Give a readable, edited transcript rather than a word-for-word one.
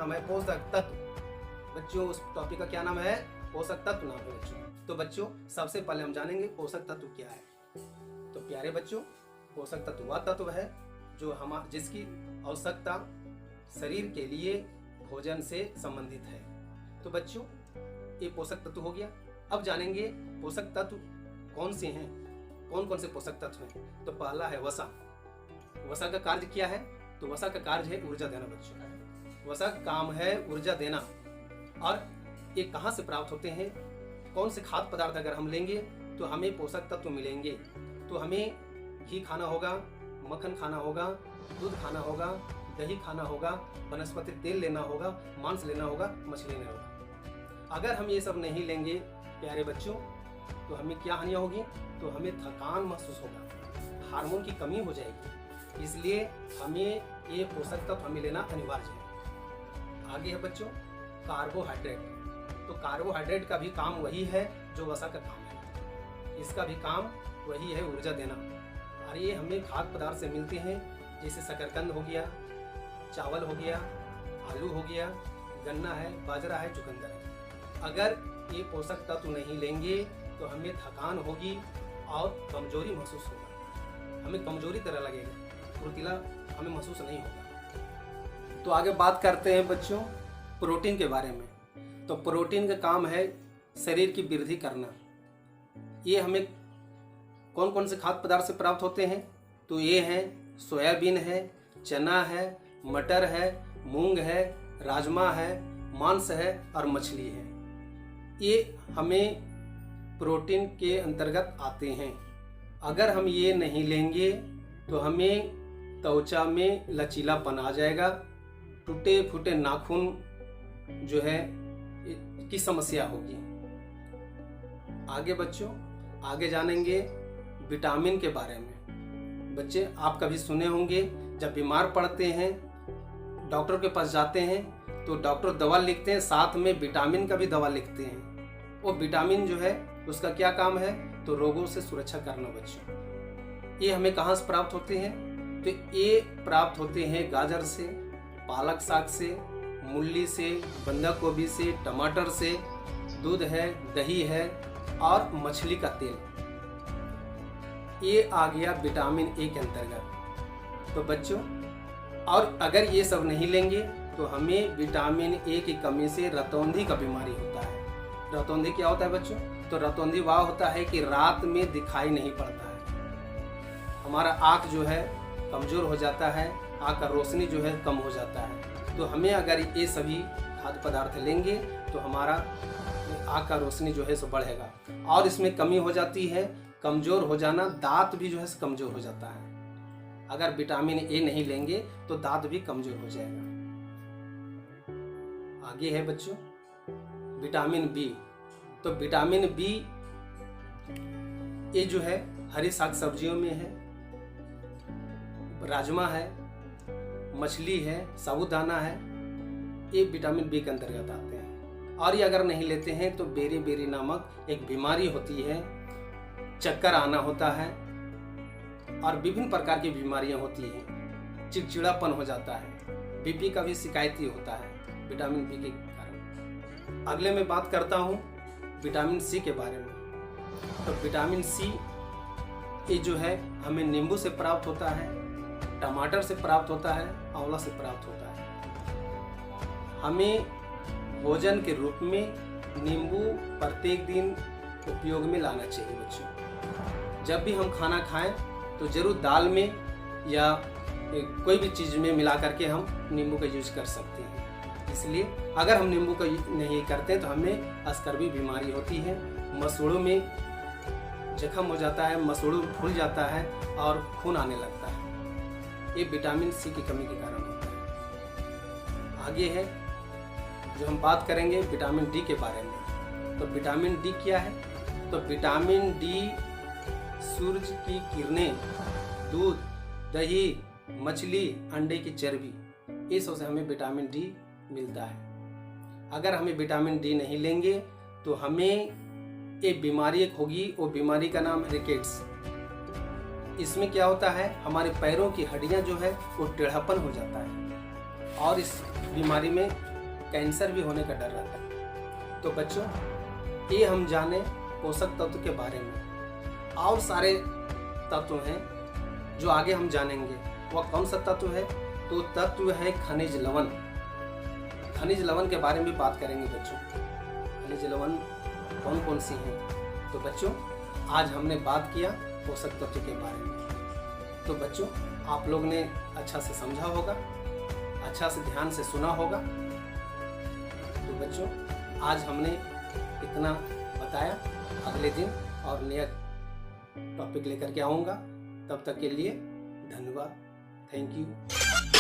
नाम है पोषक तत्व। बच्चों उस टॉपिक का क्या नाम है? पोषक तत्व नाम है बच्चों। तो बच्चों सबसे पहले हम जानेंगे पोषक तत्व क्या है। तो प्यारे बच्चों, पोषक तत्व वह तत्व है जो जिसकी आवश्यकता शरीर के लिए भोजन से संबंधित है। तो बच्चों ये पोषक तत्व हो गया। अब जानेंगे पोषक तत्व कौन से हैं, कौन कौन से पोषक तत्व हैं। तो पहला है वसा। वसा का कार्य क्या है? तो वसा का कार्य है ऊर्जा देना बच्चों। वसा का काम है ऊर्जा देना। और ये कहाँ से प्राप्त होते हैं? कौन से खाद्य पदार्थ अगर हम लेंगे तो हमें पोषक तत्व मिलेंगे। तो हमें घी खाना होगा, मक्खन खाना होगा, दूध खाना होगा, दही खाना होगा, वनस्पति तेल लेना होगा, मांस लेना होगा, मछली लेना होगा। अगर हम ये सब नहीं लेंगे प्यारे बच्चों तो हमें क्या हानियाँ होगी? तो हमें थकान महसूस होगा, हार्मोन की कमी हो जाएगी। इसलिए हमें ये पोषक तत्व हमें लेना अनिवार्य है। आगे है बच्चों कार्बोहाइड्रेट। तो कार्बोहाइड्रेट का भी काम वही है जो वसा का काम है। इसका भी काम वही है ऊर्जा देना। और ये हमें खाद्य पदार्थ से मिलते हैं, जैसे शकरकंद हो गया, चावल हो गया, आलू हो गया, गन्ना है, बाजरा है, चुकंदर है। अगर ये पोषक तत्व नहीं लेंगे तो हमें थकान होगी और कमजोरी महसूस होगा, हमें कमजोरी तरह लगेगा, फुर्तीला हमें महसूस नहीं होगा। तो आगे बात करते हैं बच्चों प्रोटीन के बारे में। तो प्रोटीन का काम है शरीर की वृद्धि करना। ये हमें कौन कौन से खाद्य पदार्थ से प्राप्त होते हैं? तो ये हैं सोयाबीन है, चना है, मटर है, मूंग है, राजमा है, मांस है और मछली है। ये हमें प्रोटीन के अंतर्गत आते हैं। अगर हम ये नहीं लेंगे तो हमें त्वचा में लचीलापन आ जाएगा, टूटे फूटे नाखून जो है की समस्या होगी। आगे बच्चों आगे जानेंगे विटामिन के बारे में। बच्चे आप कभी सुने होंगे जब बीमार पड़ते हैं डॉक्टर के पास जाते हैं तो डॉक्टर दवा लिखते हैं, साथ में विटामिन का भी दवा लिखते हैं। वो विटामिन जो है उसका क्या काम है? तो रोगों से सुरक्षा करना बच्चों। ये हमें कहाँ से प्राप्त होते हैं? तो ये प्राप्त होते हैं गाजर से, पालक साग से, मूली से, बंधा गोभी से, टमाटर से, दूध है, दही है और मछली का तेल। ये आ गया विटामिन ए के अंतर्गत। तो बच्चों और अगर ये सब नहीं लेंगे तो हमें विटामिन ए की कमी से रतौंधी का बीमारी होता है। रतौंधी क्या होता है बच्चों? तो रतौंधी वह होता है कि रात में दिखाई नहीं पड़ता है, हमारा आँख जो है कमजोर हो जाता है, आँख का रोशनी जो है कम हो जाता है। तो हमें अगर ये सभी खाद्य पदार्थ लेंगे तो हमारा आँख का रोशनी जो है सो बढ़ेगा। और इसमें कमी हो जाती है, कमजोर हो जाना, दांत भी जो है कमजोर हो जाता है। अगर विटामिन ए नहीं लेंगे तो दांत भी कमजोर हो जाएगा। आगे है बच्चों विटामिन बी। तो विटामिन बी ये जो है हरी साग सब्जियों में है, राजमा है, मछली है, साबूदाना है, ये विटामिन बी के अंतर्गत आते हैं। और ये अगर नहीं लेते हैं तो बेरी बेरी नामक एक बीमारी होती है, चक्कर आना होता है और विभिन्न प्रकार की बीमारियां होती हैं, चिड़चिड़ापन हो जाता है, बीपी का भी शिकायती होता है विटामिन बी के कारण। अगले मैं बात करता हूँ विटामिन सी के बारे में। तो विटामिन सी ये जो है हमें नींबू से प्राप्त होता है, टमाटर से प्राप्त होता है, आंवला से प्राप्त होता है। हमें भोजन के रूप में नींबू प्रत्येक दिन उपयोग में लाना चाहिए बच्चों। जब भी हम खाना खाएं तो जरूर दाल में या कोई भी चीज़ में मिला करके हम नींबू का यूज कर सकते हैं। इसलिए अगर हम नींबू का नहीं करते तो हमें अस्कर्वी बीमारी होती है, मसूड़ों में जख्म हो जाता है, मसूड़ों फूल जाता है और खून आने लगता है। ये विटामिन सी की कमी के कारण होता है। आगे है जो हम बात करेंगे विटामिन डी के बारे में। तो विटामिन डी क्या है? तो विटामिन डी सूरज की किरणें, दूध, दही, मछली, अंडे की चर्बी, ये सब से हमें विटामिन डी मिलता है। अगर हमें विटामिन डी नहीं लेंगे तो हमें एक बीमारी होगी, वो बीमारी का नाम रिकेट्स। इसमें क्या होता है, हमारे पैरों की हड्डियां जो है वो टेढ़ापन हो जाता है और इस बीमारी में कैंसर भी होने का डर रहता है। तो बच्चों, ये हम जाने पोषक तत्व के बारे में। और सारे तत्व हैं जो आगे हम जानेंगे। वह कौन सा तत्व है? तो तत्व है खनिज लवण। खनिज लवण के बारे में बात करेंगे बच्चों। खनिज लवण कौन कौन सी हैं? तो बच्चों, आज हमने बात किया पोषक तत्व के बारे में। तो बच्चों, आप लोग ने अच्छा से समझा होगा, अच्छा से ध्यान से सुना होगा। तो बच्चों, आज हमने इतना बताया। अगले दिन और नया टॉपिक लेकर के आऊँगा। तब तक के लिए धन्यवाद। Thank you.